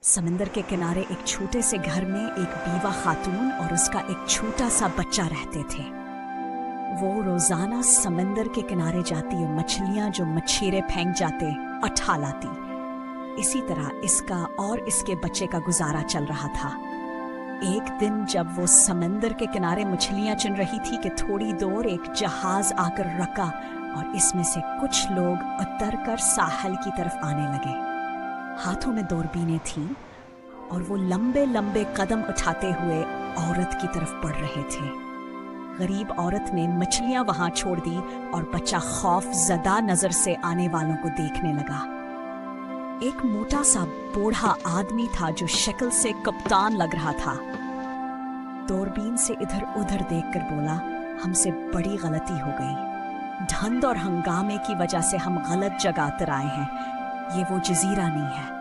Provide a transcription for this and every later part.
समंदर के किनारे एक छोटे से घर में एक बीवा खातून और उसका एक छोटा सा बच्चा रहते थे। वो रोजाना समंदर के किनारे जाती और मछलियां जो मछेरे फेंक जाते उठा लाती। इसी तरह इसका और इसके बच्चे का गुजारा चल रहा था। एक दिन जब वो समंदर के किनारे मछलियां चुन रही थी कि थोड़ी दूर एक जहाज आकर रुका और इसमें से कुछ लोग उतरकर साहल की तरफ आने लगे। हाथों में दूरबीनें थीं और वो लंबे लंबे कदम उठाते हुए औरत की तरफ बढ़ रहे थे। गरीब औरत ने मछलियां वहां छोड़ दी और बच्चा खौफ ज़दा नजर से आने वालों को देखने लगा। एक मोटा सा बूढ़ा आदमी था जो शक्ल से कप्तान लग रहा था। दूरबीन से इधर उधर देखकर बोला, हमसे बड़ी गलती हो गई। धंध और हंगामे की वजह से हम गलत जगह उतर आए हैं। ये वो जजीरा नहीं है।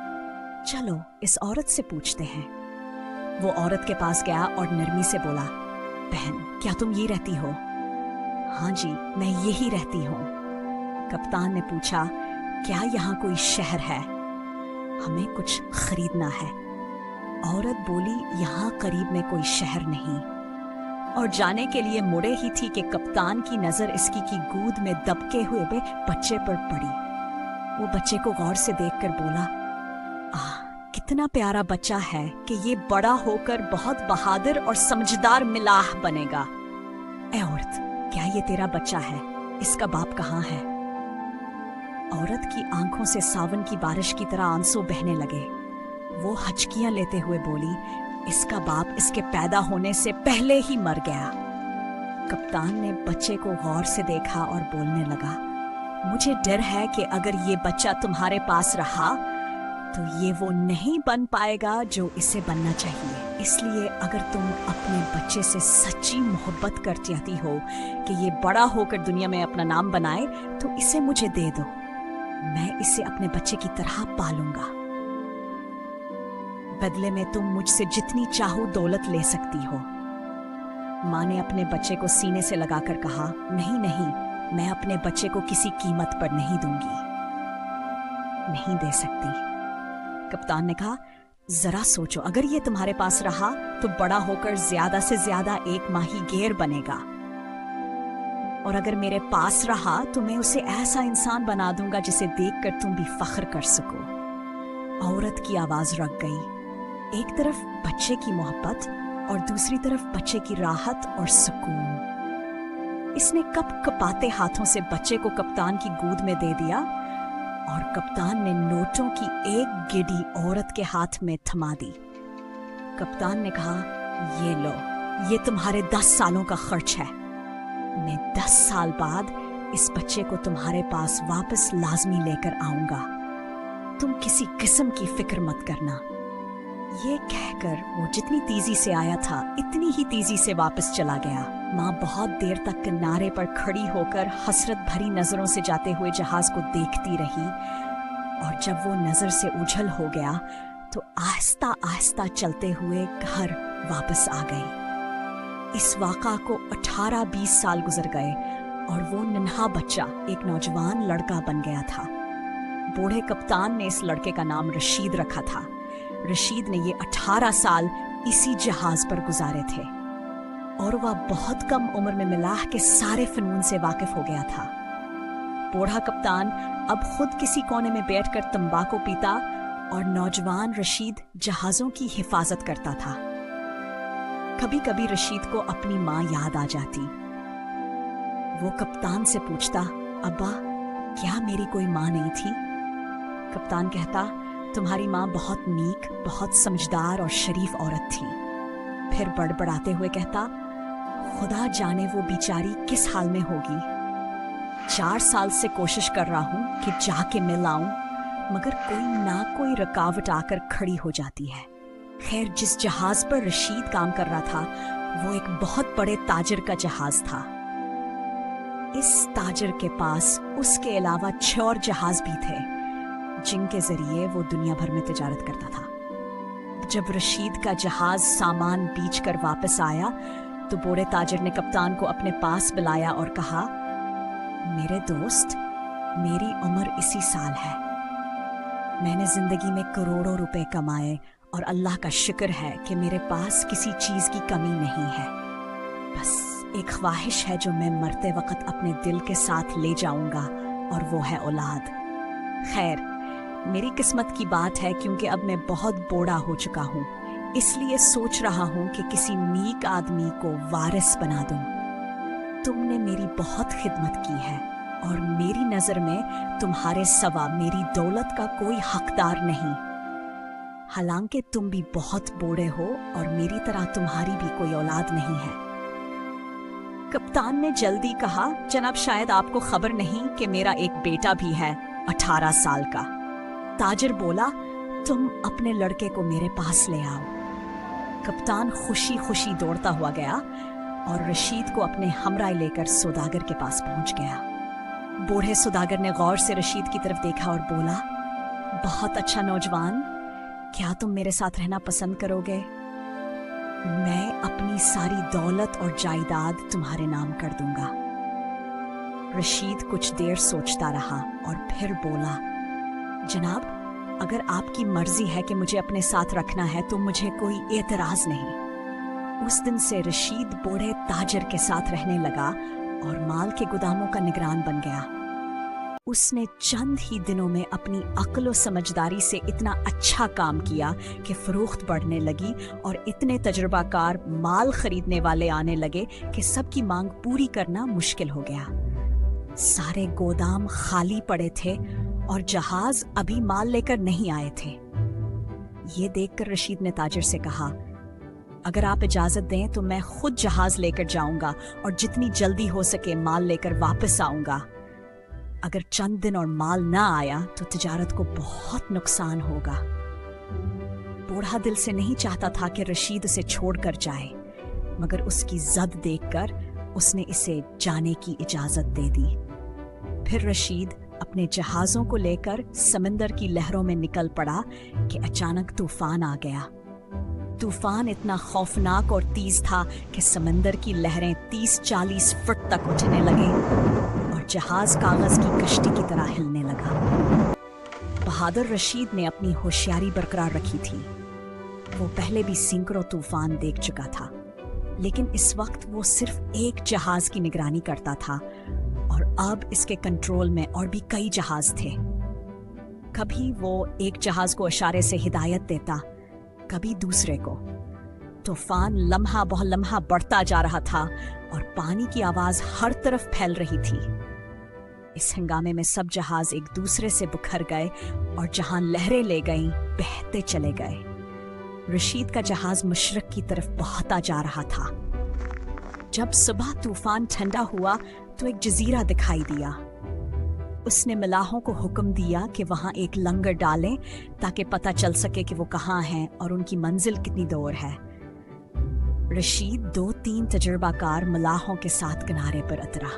चलो इस औरत से पूछते हैं। वो औरत के पास गया और नरमी से बोला, बहन क्या तुम ये रहती हो? हाँ जी मैं यही रहती हूँ। कप्तान ने पूछा, क्या यहाँ कोई शहर है? हमें कुछ खरीदना है। औरत बोली, यहाँ करीब में कोई शहर नहीं। और जाने के लिए मुड़े ही थी कि कप्तान की नजर इसकी की गोद में दबके हुए बच्चे पर पड़ी। वो बच्चे को गौर से देखकर बोला, कितना प्यारा बच्चा है कि ये बड़ा होकर बहुत बहादुर और समझदार मिलाह बनेगा। ए औरत, क्या ये तेरा बच्चा है? इसका बाप कहाँ है? औरत की आंखों से सावन की बारिश की तरह आंसू बहने लगे। वो हचकियां लेते हुए बोली, इसका बाप इसके पैदा होने से पहले ही मर गया। कप्तान ने बच्चे को गौर से देखा और बोलने लगा, मुझे डर है कि अगर ये बच्चा तुम्हारे पास रहा तो ये वो नहीं बन पाएगा जो इसे बनना चाहिए। इसलिए अगर तुम अपने बच्चे से सच्ची मोहब्बत कर चाहती हो कि ये बड़ा होकर दुनिया में अपना नाम बनाए तो इसे मुझे दे दो। मैं इसे अपने बच्चे की तरह पालूंगा। बदले में तुम मुझसे जितनी चाहो दौलत ले सकती हो। माँ ने अपने बच्चे को सीने से लगाकर कहा, नहीं नहीं, मैं अपने बच्चे को किसी कीमत पर नहीं दूंगी। नहीं दे सकती। कप्तान ने कहा, जरा सोचो, अगर ये तुम्हारे पास रहा तो बड़ा होकर ज्यादा से ज्यादा एक माही गेर बनेगा, और अगर मेरे पास रहा तो मैं उसे ऐसा इंसान बना दूंगा जिसे देखकर तुम भी फख्र कर सको। औरत की आवाज रुक गई। एक तरफ बच्चे की मोहब्बत और दूसरी तरफ बच्चे की राहत और सुकून। इसने कप कपाते हाथों से बच्चे को कप्तान की गोद में दे दिया और कप्तान ने नोटों की एक गिडी औरत के हाथ में थमा दी। कप्तान ने कहा, ये लो, ये तुम्हारे 10 सालों का खर्च है। मैं 10 साल बाद इस बच्चे को तुम्हारे पास वापस लाजमी लेकर आऊंगा। तुम किसी किस्म की फिक्र मत करना। ये कहकर वो जितनी तेजी से आया था इतनी ही तेजी से वापस चला गया। माँ बहुत देर तक किनारे पर खड़ी होकर हसरत भरी नजरों से जाते हुए जहाज को देखती रही, और जब वो नजर से ओझल हो गया तो आहिस्ता आहिस्ता चलते हुए घर वापस आ गई। इस वाक़ा को 18-20 साल गुजर गए और वो नन्हा बच्चा एक नौजवान लड़का बन गया था। बूढ़े कप्तान ने इस लड़के का नाम रशीद रखा था। रशीद ने ये 18 साल इसी जहाज पर गुजारे थे और वह बहुत कम उम्र में मिलाह के सारे फनून से वाकिफ हो गया था। बूढ़ा कप्तान अब खुद किसी कोने में बैठकर तंबाकू पीता और नौजवान रशीद जहाजों की हिफाजत करता था। कभी कभी रशीद को अपनी माँ याद आ जाती। वो कप्तान से पूछता, अब्बा क्या मेरी कोई माँ नहीं थी? कप्तान कहता, तुम्हारी माँ बहुत नीक, बहुत समझदार और शरीफ औरत थी। फिर बड़बड़ाते हुए कहता, खुदा जाने वो बेचारी किस हाल में होगी। 4 साल से कोशिश कर रहा हूँ कि जाके मिल आऊं, मगर कोई ना कोई रुकावट आकर खड़ी हो जाती है। खैर, जिस जहाज पर रशीद काम कर रहा था वो एक बहुत बड़े ताजिर का जहाज था। इस ताजिर के पास उसके अलावा 6 और जहाज भी थे जिनके जरिए वो दुनिया भर में तिजारत करता था। जब रशीद का जहाज सामान बेच कर वापस आया तो बूढ़े ताजिर ने कप्तान को अपने पास बुलाया और कहा, मेरे दोस्त, मेरी उम्र इसी साल है। मैंने जिंदगी में करोड़ों रुपए कमाए और अल्लाह का शुक्र है कि मेरे पास किसी चीज़ की कमी नहीं है। बस एक ख्वाहिश है जो मैं मरते वक्त अपने दिल के साथ ले जाऊंगा, और वो है औलाद। खैर, मेरी किस्मत की बात है, क्योंकि अब मैं बहुत बूढ़ा हो चुका हूँ, इसलिए सोच रहा हूँ कि किसी नीक आदमी को वारिस बना दूँ। तुमने मेरी बहुत खिदमत की है, और मेरी नज़र में तुम्हारे सिवा मेरी दौलत का कोई हकदार नहीं। हालांकि तुम भी बहुत बूढ़े हो और मेरी तरह तुम्हारी भी कोई औलाद नहीं है। कप्तान ने जल्दी कहा, जनाब शायद आपको खबर नहीं कि मेरा एक बेटा भी है, 18 साल का। ताजिर बोला, तुम अपने लड़के को मेरे पास ले आओ। कप्तान खुशी खुशी दौड़ता हुआ गया और रशीद को अपने हमराह लेकर सौदागर के पास पहुंच गया। बूढ़े सौदागर ने गौर से रशीद की तरफ देखा और बोला, बहुत अच्छा नौजवान, क्या तुम मेरे साथ रहना पसंद करोगे? मैं अपनी सारी दौलत और जायदाद तुम्हारे नाम कर दूंगा। रशीद कुछ देर सोचता रहा और फिर बोला, जनाब अगर आपकी मर्जी है कि मुझे अपने साथ रखना है तो मुझे कोई एतराज नहीं। उस दिन से रशीद बूढ़े ताजिर के साथ रहने लगा और माल के गोदामों का निगरान बन गया। उसने चंद ही दिनों में अपनी अक्ल और समझदारी से इतना अच्छा काम किया कि फरोख्त बढ़ने लगी और इतने तजुर्बाकार माल खरीदने वाले आने लगे कि सबकी मांग पूरी करना मुश्किल हो गया। सारे गोदाम खाली पड़े थे और जहाज अभी माल लेकर नहीं आए थे। ये देखकर रशीद ने ताजिर से कहा, अगर आप इजाजत दें तो मैं खुद जहाज लेकर जाऊंगा और जितनी जल्दी हो सके माल लेकर वापस आऊंगा। अगर चंद दिन और माल ना आया तो तिजारत को बहुत नुकसान होगा। बूढ़ा दिल से नहीं चाहता था कि रशीद उसे छोड़कर जाए, मगर उसकी जद देखकर उसने इसे जाने की इजाजत दे दी। फिर रशीद अपने जहाजों को लेकर समंदर की लहरों में निकल पड़ा कि अचानक तूफान आ गया। तूफान इतना खौफनाक और तेज था कि समंदर की लहरें 30-40 फुट तक उठने लगे और जहाज कागज की कश्ती की तरह हिलने लगा। बहादुर रशीद ने अपनी होशियारी बरकरार रखी थी। वो पहले भी सैकड़ों तूफान देख चुका था, लेकिन इस वक्त वो सिर्फ एक जहाज की निगरानी करता था और अब इसके कंट्रोल में और भी कई जहाज थे। कभी वो एक जहाज को इशारे से हिदायत देता, कभी दूसरे को। तूफान लम्हा बहु लम्हा बढ़ता जा रहा था और पानी की आवाज हर तरफ फैल रही थी। इस हंगामे में सब जहाज एक दूसरे से बिखर गए और जहां लहरें ले गईं, बहते चले गए। रशीद का जहाज मशरक की तरफ बहता जा रहा था। जब सुबह तूफान ठंडा हुआ तो एक जजीरा दिखाई दिया। उसने मलाहों को हुक्म दिया कि वहां एक लंगर डालें ताकि पता चल सके कि वो कहाँ हैं और उनकी मंजिल कितनी दूर है। रशीद 2-3 तजुर्बाकार मलाहों के साथ किनारे पर उतरा।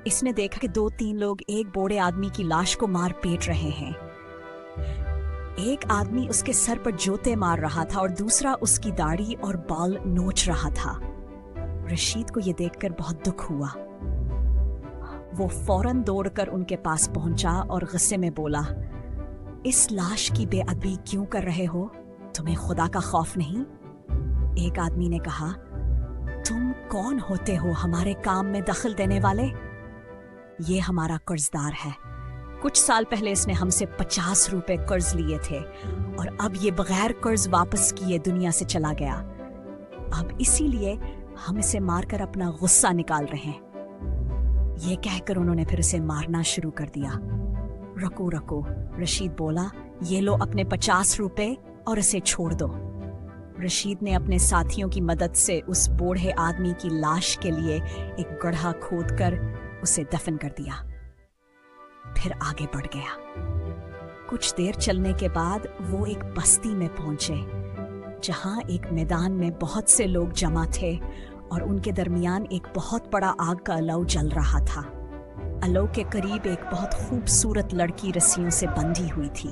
इसने देखा कि 2-3 लोग एक बूढ़े आदमी की लाश को मार पीट रहे हैं। एक आदमी उसके सर पर जोते मार रहा था और दूसरा उसकी दाढ़ी और बाल नोच रहा था। रशीद को यह देखकर बहुत दुख हुआ। वो फौरन दौड़कर उनके पास पहुंचा और गुस्से में बोला, इस लाश की बेअदबी क्यों कर रहे हो? तुम्हें खुदा का खौफ नहीं? एक आदमी ने कहा, तुम कौन होते हो हमारे काम में दखल देने वाले? ये हमारा कर्जदार है। कुछ साल पहले इसने हमसे 50 रुपए कर्ज लिए थे और अब ये बगैर कर्ज वापस किए दुनिया से चला गया। अब इसीलिए हम इसे मारकर अपना गुस्सा निकाल रहे हैं। ये कहकर उन्होंने फिर इसे मारना शुरू कर दिया। रको रको, रशीद बोला, ये लो अपने 50 रुपए और इसे छोड़ दो। रशीद ने अपने साथियों की मदद से उस बूढ़े आदमी की लाश के लिए एक गड्ढा खोदकर उसे दफन कर दिया। फिर आगे बढ़ गया। कुछ देर चलने के बाद वो एक बस्ती में पहुंचे, जहां एक मैदान में बहुत से लोग जमा थे और उनके दरमियान एक बहुत बड़ा आग का अलाव जल रहा था। अलाव के करीब एक बहुत खूबसूरत लड़की रस्सियों से बंधी हुई थी।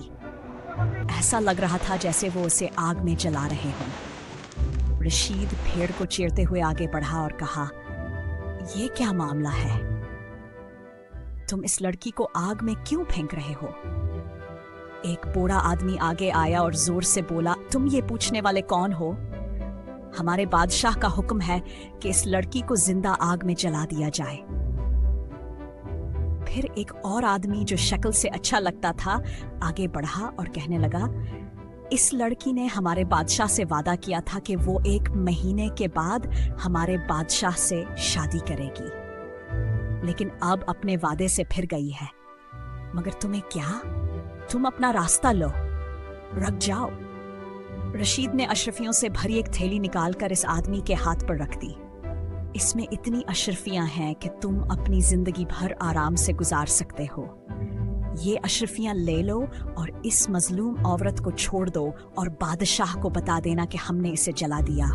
ऐसा लग रहा था जैसे वो उसे आग में जला रहे हों। रशीद भेड़ को चीरते हुए आगे बढ़ा और कहा, ये क्या मामला है? तुम इस लड़की को आग में क्यों फेंक रहे हो? एक बूढ़ा आदमी आगे आया और जोर से बोला, तुम ये पूछने वाले कौन हो? हमारे बादशाह का हुक्म है कि इस लड़की को जिंदा आग में जला दिया जाए। फिर एक और आदमी जो शक्ल से अच्छा लगता था आगे बढ़ा और कहने लगा, इस लड़की ने हमारे बादशाह से वादा किया था कि वो 1 महीने के बाद हमारे बादशाह से शादी करेगी, लेकिन अब अपने वादे से फिर गई है। मगर तुम्हें क्या? तुम अपना रास्ता लो, रुक जाओ। रशीद ने अशरफियों से भरी एक थैली निकालकर इस आदमी के हाथ पर रख दी। इसमें इतनी अशरफियां हैं कि तुम अपनी जिंदगी भर आराम से गुजार सकते हो। ये अशरफियां ले लो और इस मजलूम औरत को छोड़ दो और बादशाह को बता देना कि हमने इसे जला दिया।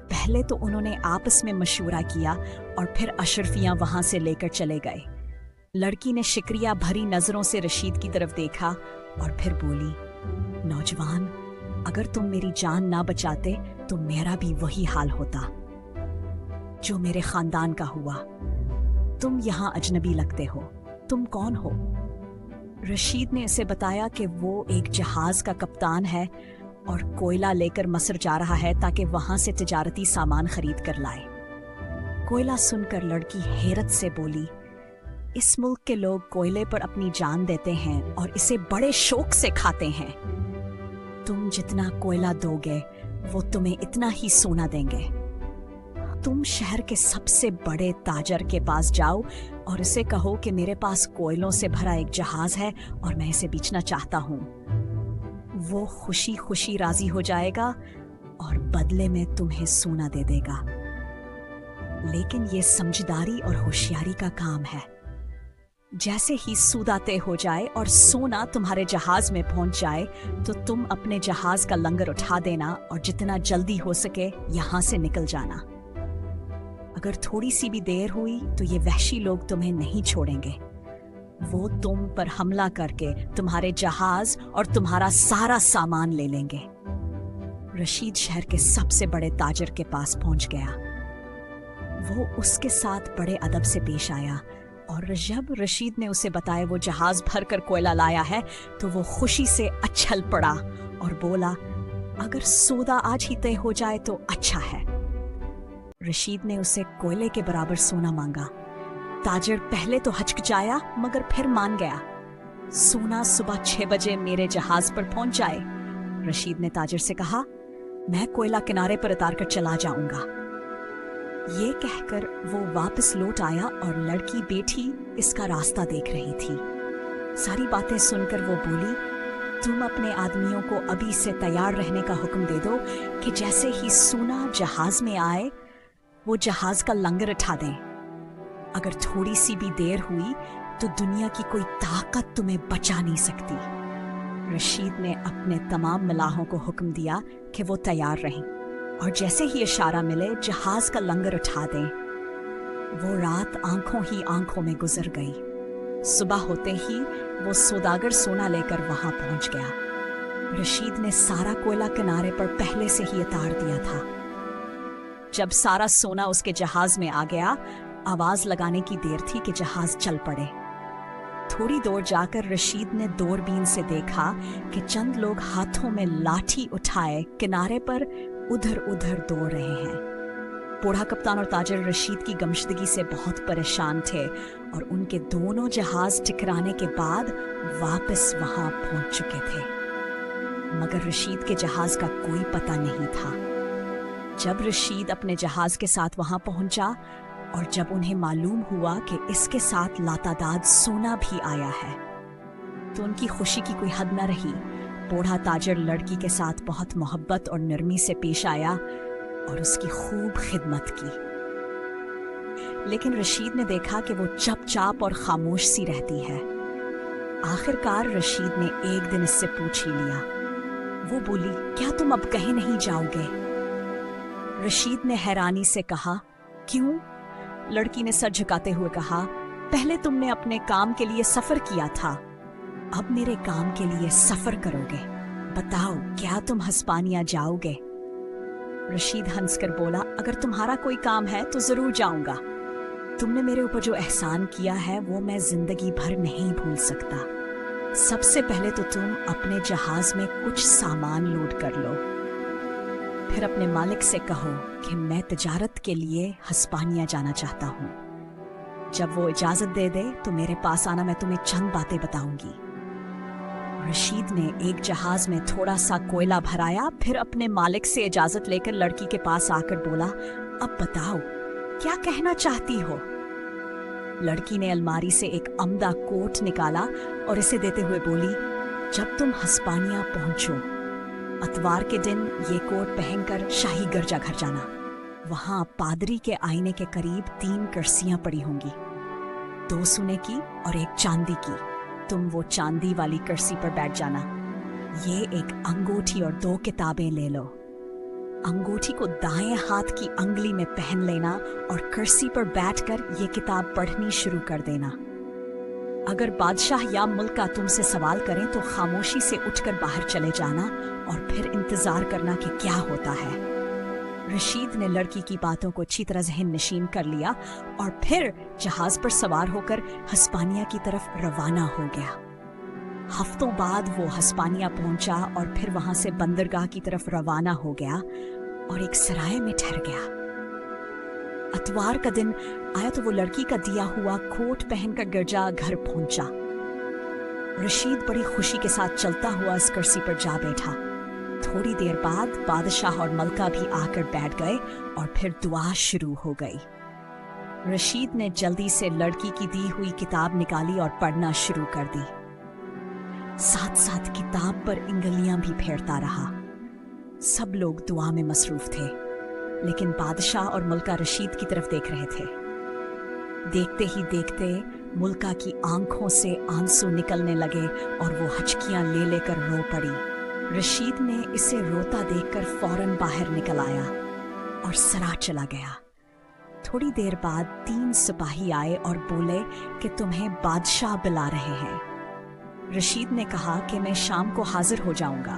पहले तो उन्होंने आपस में मशवरा किया और फिर अशरफियां वहां से लेकर चले गए। लड़की ने शिक्रिया भरी नजरों से रशीद की तरफ देखा और फिर बोली, नौजवान, अगर तुम मेरी जान ना बचाते तो मेरा भी वही हाल होता जो मेरे खानदान का हुआ। तुम यहाँ अजनबी लगते हो, तुम कौन हो? रशीद ने इसे बताया कि वो एक जहाज का कप्तान है और कोयला लेकर मस्र जा रहा है ताकि वहां से तिजारती सामान खरीद कर लाए। कोयला सुनकर लड़की हैरत से बोली, इस मुल्क के लोग कोयले पर अपनी जान देते हैं और इसे बड़े शौक से खाते हैं। तुम जितना कोयला दोगे वो तुम्हें इतना ही सोना देंगे। तुम शहर के सबसे बड़े ताजर के पास जाओ और इसे कहो कि मेरे पास कोयलों से भरा एक जहाज है और मैं इसे बेचना चाहता हूँ। वो खुशी खुशी राजी हो जाएगा और बदले में तुम्हें सोना दे देगा। लेकिन ये समझदारी और होशियारी का काम है। जैसे ही सूदा तय हो जाए और सोना तुम्हारे जहाज में पहुंच जाए तो तुम अपने जहाज का लंगर उठा देना और जितना जल्दी हो सके यहां से निकल जाना। अगर थोड़ी सी भी देर हुई तो ये वहशी लोग तुम्हें नहीं छोड़ेंगे। वो तुम पर हमला करके तुम्हारे जहाज और तुम्हारा सारा सामान ले लेंगे। रशीद शहर के सबसे बड़े ताजर के पास पहुंच गया। वो उसके साथ बड़े अदब से पेश आया और जब रशीद ने उसे बताया वो जहाज भर कर कोयला लाया है तो वो खुशी से अच्छल पड़ा और बोला, अगर सौदा आज ही तय हो जाए तो अच्छा है। रशीद ने उसे कोयले के बराबर सोना मांगा। ताजर पहले तो हचकिचाया मगर फिर मान गया। सोना सुबह 6 बजे मेरे जहाज पर पहुंच जाए। रशीद ने ताजर से कहा, मैं कोयला किनारे पर उतार कर चला जाऊंगा। ये कहकर वो वापस लौट आया और लड़की बैठी इसका रास्ता देख रही थी। सारी बातें सुनकर वो बोली, तुम अपने आदमियों को अभी से तैयार रहने का हुक्म दे दो कि जैसे ही सोना जहाज में आए वो जहाज का लंगर उठा दें। अगर थोड़ी सी भी देर हुई तो दुनिया की कोई ताकत तुम्हें बचा नहीं सकती। रशीद ने अपने तमाम मलाहों को हुक्म दिया कि वो तैयार रहें और जैसे ही इशारा मिले जहाज का लंगर उठा दें। वो रात आंखों ही आंखों में गुजर गई। सुबह होते ही वो सौदागर सोना लेकर वहां पहुंच गया। रशीद ने सारा कोयला किनारे पर पहले से ही उतार दिया था। जब सारा सोना उसके जहाज में आ गया, आवाज लगाने की देर थी कि जहाज चल पड़े। थोड़ी दूर जाकर रशीद ने दूरबीन से देखा कि चंद लोग हाथों में लाठी उठाए किनारे पर उधर उधर दौड़ रहे हैं। बूढ़ा कप्तान और ताजर रशीद की गमशदगी से बहुत परेशान थे और उनके दोनों जहाज टकराने के बाद वापस वहां पहुंच चुके थे, मगर रशीद के जहाज का कोई पता नहीं था। जब रशीद अपने जहाज के साथ वहां पहुंचा और जब उन्हें मालूम हुआ कि इसके साथ लातादाद सोना भी आया है तो उनकी खुशी की कोई हद न रही। बूढ़ा ताजर लड़की के साथ बहुत मोहब्बत और नरमी से पेश आया और उसकी खूब खिदमत की। लेकिन रशीद ने देखा कि वो चुपचाप और खामोश सी रहती है। आखिरकार रशीद ने एक दिन इससे पूछ ही लिया। वो बोली, क्या तुम अब कहीं नहीं जाओगे? रशीद ने हैरानी से कहा, क्यों? लड़की ने सर झुकाते हुए कहा, पहले तुमने अपने काम के लिए सफर किया था, अब मेरे काम के लिए सफर करोगे। बताओ, क्या तुम हस्पानिया जाओगे? रशीद हंसकर बोला, अगर तुम्हारा कोई काम है तो जरूर जाऊंगा। तुमने मेरे ऊपर जो एहसान किया है वो मैं जिंदगी भर नहीं भूल सकता। सबसे पहले तो तुम अपने जहाज में कुछ सामान लोड कर लो, फिर अपने मालिक से कहो कि मैं तिजारत के लिए हस्पानिया जाना चाहता हूँ। जब वो इजाजत दे दे तो मेरे पास आना, मैं तुम्हें चंद बातें बताऊंगी। रशीद ने एक जहाज में थोड़ा सा कोयला भराया, फिर अपने मालिक से इजाजत लेकर लड़की के पास आकर बोला, अब बताओ क्या कहना चाहती हो। लड़की ने अलमारी से एक अम्दा कोट निकाला और इसे देते हुए बोली, जब तुम हस्पानिया पहुंचो, अतवार के दिन ये कोट पहनकर शाही गिरजाघर जाना। वहां पादरी के आईने के करीब 3 कुर्सियां पड़ी होंगी, 2 सोने की और 1 चांदी की। तुम वो चांदी वाली कुर्सी पर बैठ जाना। ये एक अंगूठी और 2 किताबें ले लो। अंगूठी को दाएं हाथ की अंगुली में पहन लेना और कुर्सी पर बैठकर ये किताब पढ़नी शुरू कर देना। अगर बादशाह या मुल्का तुमसे सवाल करें तो खामोशी से उठकर बाहर चले जाना और फिर इंतजार करना कि क्या होता है। रशीद ने लड़की की बातों को अच्छी तरह ज़हन नशीन कर लिया और फिर जहाज पर सवार होकर हस्पानिया की तरफ रवाना हो गया। हफ्तों बाद वो हस्पानिया पहुंचा और फिर वहां से बंदरगाह की तरफ रवाना हो गया और एक सराय में ठहर गया। अतवार का दिन आया तो वो लड़की का दिया हुआ कोट पहनकर गिरजा घर पहुंचा। रशीद बड़ी खुशी के साथ चलता हुआ इस कुर्सी पर जा बैठा। थोड़ी देर बाद बादशाह और मलका भी आकर बैठ गए और फिर दुआ शुरू हो गई। रशीद ने जल्दी से लड़की की दी हुई किताब निकाली और पढ़ना शुरू कर दी। साथ साथ किताब पर इंगलियां भी फेरता रहा। सब लोग दुआ में मसरूफ थे, लेकिन बादशाह और मुल्का रशीद की तरफ देख रहे थे। देखते ही देखते मुल्का की आंखों से आंसू निकलने लगे और वो हचकियां ले लेकर रो पड़ी। रशीद ने इसे रोता देखकर फौरन बाहर निकल आया और सरा चला गया। थोड़ी देर बाद 3 सिपाही आए और बोले कि तुम्हें बादशाह बुला रहे हैं। रशीद ने कहा कि मैं शाम को हाजिर हो जाऊंगा।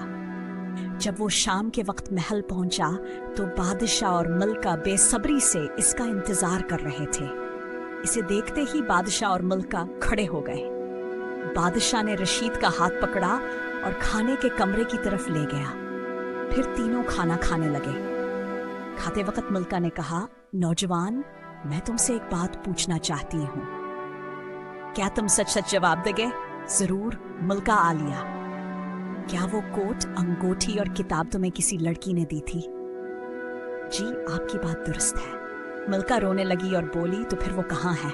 जब वो शाम के वक्त महल पहुंचा तो बादशाह और मलका बेसब्री से इसका इंतजार कर रहे थे। इसे देखते ही बादशाह और मलका खड़े हो गए। बादशाह ने रशीद का हाथ पकड़ा और खाने के कमरे की तरफ ले गया। फिर तीनों खाना खाने लगे। खाते वक्त मलका ने कहा, नौजवान, मैं तुमसे एक बात पूछना चाहती हूँ। क्या तुम सच सच जवाब दोगे? जरूर, मलका आलिया। क्या वो कोट, अंगूठी और किताब तुम्हें किसी लड़की ने दी थी? जी, आपकी बात दुरुस्त है। मलका रोने लगी और बोली, तो फिर वो कहाँ है?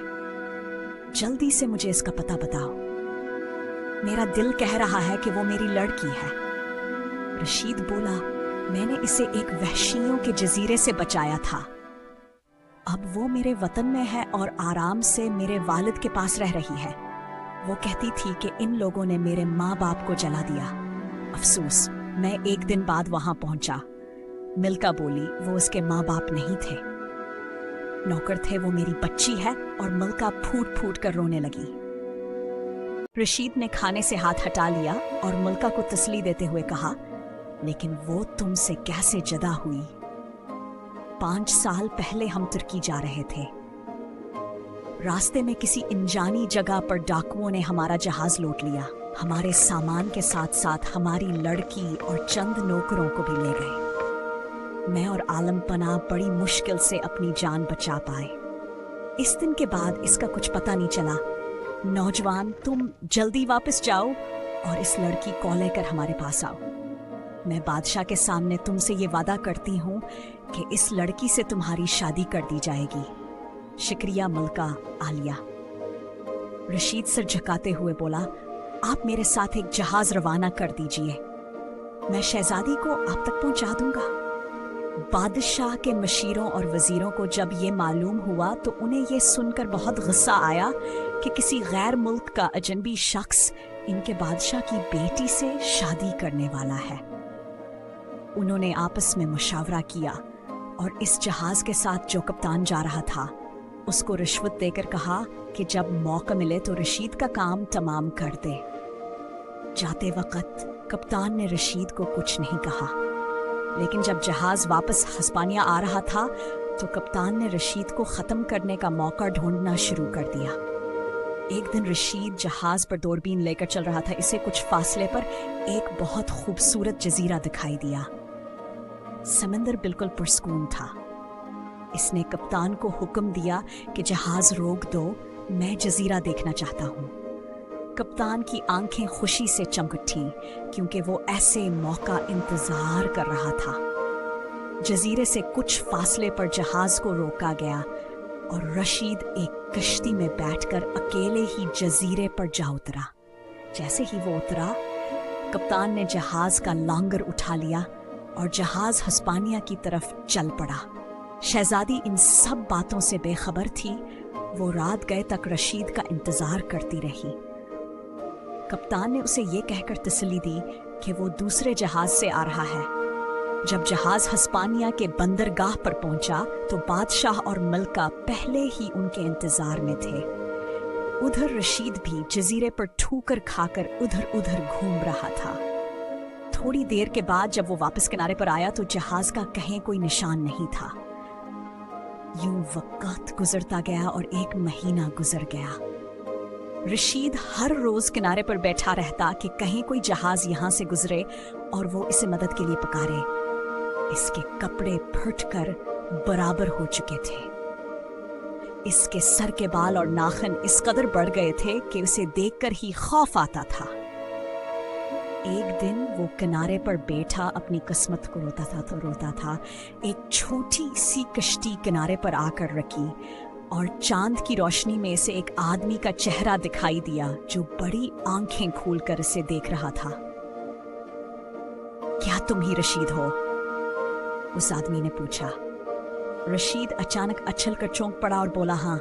जल्दी से मुझे इसका पता बताओ। मेरा दिल कह रहा है कि वो मेरी लड़की है। रशीद बोला, मैंने इसे एक वहशियों के जजीरे से बचाया था। अब वो मेरे वतन में है और आराम से मेरे वालिद के पास रह रही है। वो कहती थी कि इन लोगों ने मेरे माँ बाप को जला दिया। अफसोस, मैं एक दिन बाद वहां पहुंचा। मिल्का बोली, वो उसके माँ बाप नहीं थे, नौकर थे। वो मेरी बच्ची है। और मिल्का फूट फूट कर रोने लगी। रशीद ने खाने से हाथ हटा लिया और मलका को तसली देते हुए कहा, लेकिन वो तुमसे कैसे जुदा हुई? 5 साल पहले हम तुर्की जा रहे थे। रास्ते में किसी अनजानी जगह पर डाकुओं ने हमारा जहाज लूट लिया। हमारे सामान के साथ साथ हमारी लड़की और चंद नौकरों को भी ले गए। मैं और आलम पना बड़ी मुश्किल से अपनी जान बचा पाए। इस दिन के बाद इसका कुछ पता नहीं चला। नौजवान, तुम जल्दी वापस जाओ और इस लड़की को लेकर हमारे पास आओ। मैं बादशाह के सामने तुमसे ये वादा करती हूँ कि इस लड़की से तुम्हारी शादी कर दी जाएगी। शुक्रिया मलका आलिया। रशीद सर झुकाते हुए बोला, आप मेरे साथ एक जहाज रवाना कर दीजिए। मैं शहजादी को आप तक पहुंचा दूंगा। बादशाह के मशीरों और वजीरों को जब ये मालूम हुआ तो उन्हें ये सुनकर बहुत गुस्सा आया कि किसी गैर मुल्क का अजनबी शख्स इनके बादशाह की बेटी से शादी करने वाला है। उन्होंने आपस में मुशावरा किया और इस जहाज के साथ जो कप्तान जा रहा था उसको रिश्वत देकर कहा कि जब मौका मिले तो रशीद का काम तमाम कर दे। जाते वक्त कप्तान ने रशीद को कुछ नहीं कहा, लेकिन जब जहाज वापस हस्पानिया आ रहा था तो कप्तान ने रशीद को ख़त्म करने का मौका ढूंढना शुरू कर दिया। एक दिन रशीद जहाज पर दूरबीन लेकर चल रहा था। इसे कुछ फासले पर एक बहुत खूबसूरत जजीरा दिखाई दिया। समंदर बिल्कुल पुरस्कून था। इसने कप्तान को हुक्म दिया कि जहाज रोक दो, मैं जजीरा देखना चाहता हूँ। कप्तान की आंखें खुशी से चमक उठी क्योंकि वो ऐसे मौका इंतजार कर रहा था। जजीरे से कुछ फासले पर जहाज को रोका गया और रशीद एक कश्ती में बैठकर अकेले ही जजीरे पर जा उतरा। जैसे ही वो उतरा, कप्तान ने जहाज का लांगर उठा लिया और जहाज हिस्पानिया की तरफ चल पड़ा। शहजादी इन सब बातों से बेखबर थी। वो रात गए तक रशीद का इंतजार करती रही। कप्तान ने उसे ये कहकर तसल्ली दी कि वो दूसरे जहाज से आ रहा है। जब जहाज हिस्पानिया के बंदरगाह पर पहुंचा तो बादशाह और मलका पहले ही उनके इंतजार में थे। उधर रशीद भी जजीरे पर ठूकर खाकर उधर उधर घूम रहा था। थोड़ी देर के बाद जब वो वापस किनारे पर आया तो जहाज का कहीं कोई निशान नहीं था। यूं वक्त गुजरता गया और 1 महीना गुजर गया। रशीद हर रोज किनारे पर बैठा रहता कि कहीं कोई जहाज यहां से गुजरे और वो इसे मदद के लिए पुकारे। इसके कपड़े फटकर बराबर हो चुके थे। इसके सर के बाल और नाखून इस कदर बढ़ गए थे कि उसे देखकर ही खौफ आता था। एक दिन वो किनारे पर बैठा अपनी किस्मत को रोता था। एक छोटी सी कश्ती किनारे पर आकर रुकी और चांद की रोशनी में से एक आदमी का चेहरा दिखाई दिया जो बड़ी आंखें खोलकर इसे देख रहा था। क्या तुम ही रशीद हो? उस आदमी ने पूछा। रशीद अचानक अचल कर चौंक पड़ा और बोला, हाँ,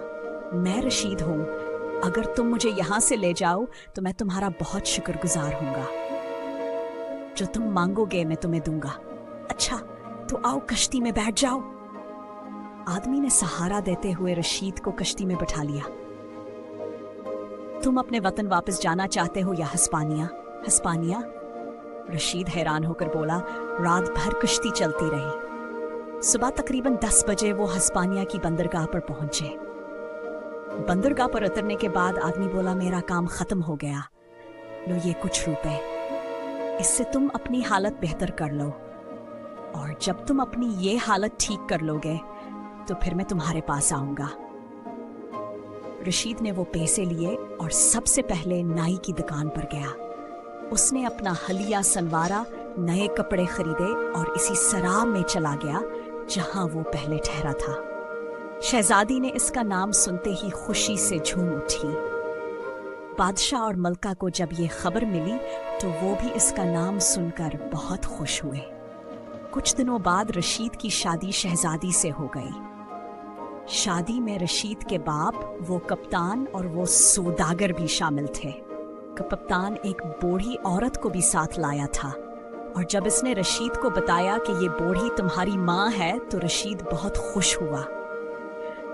मैं रशीद हूं। अगर तुम मुझे यहां से ले जाओ तो मैं तुम्हारा बहुत शुक्रगुजार होऊंगा। जो तुम मांगोगे मैं तुम्हें दूंगा। अच्छा, तो आओ कश्ती में बैठ जाओ। आदमी ने सहारा देते हुए रशीद को कश्ती में बिठा लिया। तुम अपने वतन वापस जाना चाहते हो या हिस्पानिया? हिस्पानिया? रशीद हैरान होकर बोला। रात भर कश्ती चलती रही। सुबह तकरीबन 10 बजे वो हिस्पानिया की बंदरगाह पर पहुंचे। बंदरगाह पर उतरने के बाद आदमी बोला, मेरा काम खत्म हो गया। लो ये कुछ रुपए, इससे तुम अपनी हालत बेहतर कर लो और जब तुम अपनी ये हालत ठीक कर लोगे तो फिर मैं तुम्हारे पास आऊंगा। रशीद ने वो पैसे लिए और सबसे पहले नाई की दुकान पर गया। उसने अपना हलिया सलवारा, नए कपड़े खरीदे और इसी सराय में चला गया जहां वो पहले ठहरा था। शहजादी ने इसका नाम सुनते ही खुशी से झूम उठी। बादशाह और मलका को जब ये खबर मिली तो वो भी इसका नाम सुनकर बहुत खुश हुए। कुछ दिनों बाद रशीद की शादी शहजादी से हो गई। शादी में रशीद के बाप, वो कप्तान और वो सौदागर भी शामिल थे। कप्तान एक बूढ़ी औरत को भी साथ लाया था और जब इसने रशीद को बताया कि ये बूढ़ी तुम्हारी माँ है तो रशीद बहुत खुश हुआ।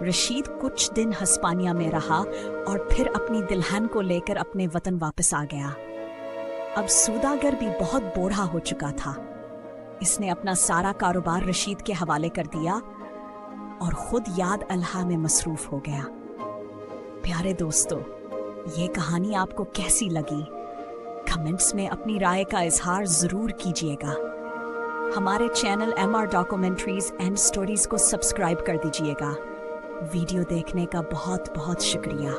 रशीद कुछ दिन हिस्पानिया में रहा और फिर अपनी दुल्हन को लेकर अपने वतन वापस आ गया। अब सौदागर भी बहुत बूढ़ा हो चुका था। इसने अपना सारा कारोबार रशीद के हवाले कर दिया और खुद याद अल्लाह में मसरूफ हो गया। प्यारे दोस्तों, ये कहानी आपको कैसी लगी? कमेंट्स में अपनी राय का इजहार जरूर कीजिएगा। हमारे channel MR documentaries and stories को सब्सक्राइब कर दीजिएगा। वीडियो देखने का बहुत बहुत शुक्रिया।